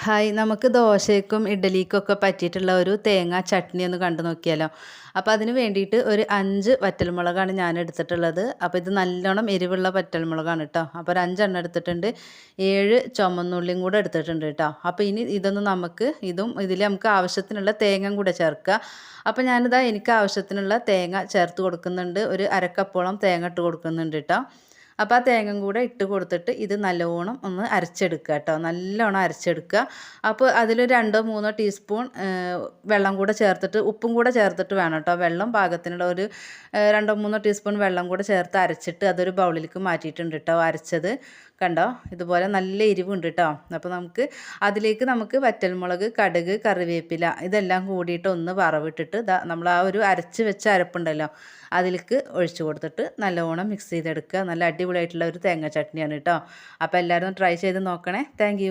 Hi, നമുക്ക് ദോശയ്ക്കും ഇഡ്ഡലിക്കൊക്കെ പറ്റിയിട്ടുള്ള ഒരു തേങ്ങാ ചട്നി ഒന്ന് കണ്ടു നോക്കിയാലോ. അപ്പോൾ അതിന് വേണ്ടിയിട്ട് ഒരു 5 വറ്റൽമുളകാണ് ഞാൻ എടുത്തിട്ടുള്ളത്. അപ്പോൾ ഇത് നല്ലോണം എരിവുള്ള വറ്റൽമുളകാണ് കേട്ടോ. അപ്പോൾ ഒരു 5 എണ്ണം എടുത്തിട്ടുണ്ട്. 7 ചുമന്നുള്ളിയും കൂടെ എടുത്തിട്ടുണ്ട് കേട്ടോ. അപ്പോൾ ഇനി ഇതൊന്ന് ഇതിൽ നമുക്ക് ആവശ്യത്തിനുള്ള തേങ്ങയും കൂടെ ചേർക്കുക. അപ്പോൾ ഞാനിതാ എനിക്ക് ആവശ്യത്തിനുള്ള തേങ്ങ ചേർത്ത് കൊടുക്കുന്നുണ്ട്. ഒരു അരക്കപ്പോളം തേങ്ങ ഇട്ട് കൊടുക്കുന്നുണ്ട് കേട്ടോ. അപ്പോൾ ആ തേങ്ങയും കൂടെ ഇട്ട് കൊടുത്തിട്ട് ഇത് നല്ലോണം ഒന്ന് അരച്ചെടുക്കുക കേട്ടോ. നല്ലോണം അരച്ചെടുക്കുക. അപ്പോൾ അതിൽ 2-3 ടീസ്പൂൺ വെള്ളം കൂടെ ചേർത്തിട്ട് ഉപ്പും കൂടെ ചേർത്തിട്ട് വേണം കേട്ടോ. വെള്ളം പാകത്തിനുള്ള ഒരു 2-3 ടീസ്പൂൺ വെള്ളം കൂടെ ചേർത്ത് അരച്ചിട്ട് അതൊരു ബൗളിലേക്ക് മാറ്റിയിട്ടുണ്ട് കേട്ടോ. അരച്ചത് കണ്ടോ, ഇതുപോലെ നല്ല എരിവുണ്ട് കേട്ടോ. അപ്പോൾ അതിലേക്ക് വറ്റൽമുളക്, കടുക്, കറിവേപ്പില ഇതെല്ലാം കൂടിയിട്ട് ഒന്ന് വറവിട്ടിട്ട് നമ്മൾ ആ ഒരു അരച്ച് വെച്ച അരപ്പുണ്ടല്ലോ അതിലേക്ക് ഒഴിച്ചു കൊടുത്തിട്ട് നല്ലോണം മിക്സ് ചെയ്തെടുക്കുക. നല്ല അടിപൊളിയായിട്ടുള്ള ഒരു തേങ്ങ ചട്നിയാണ് കേട്ടോ. അപ്പോൾ എല്ലാവരും ട്രൈ ചെയ്ത് നോക്കണേ. താങ്ക്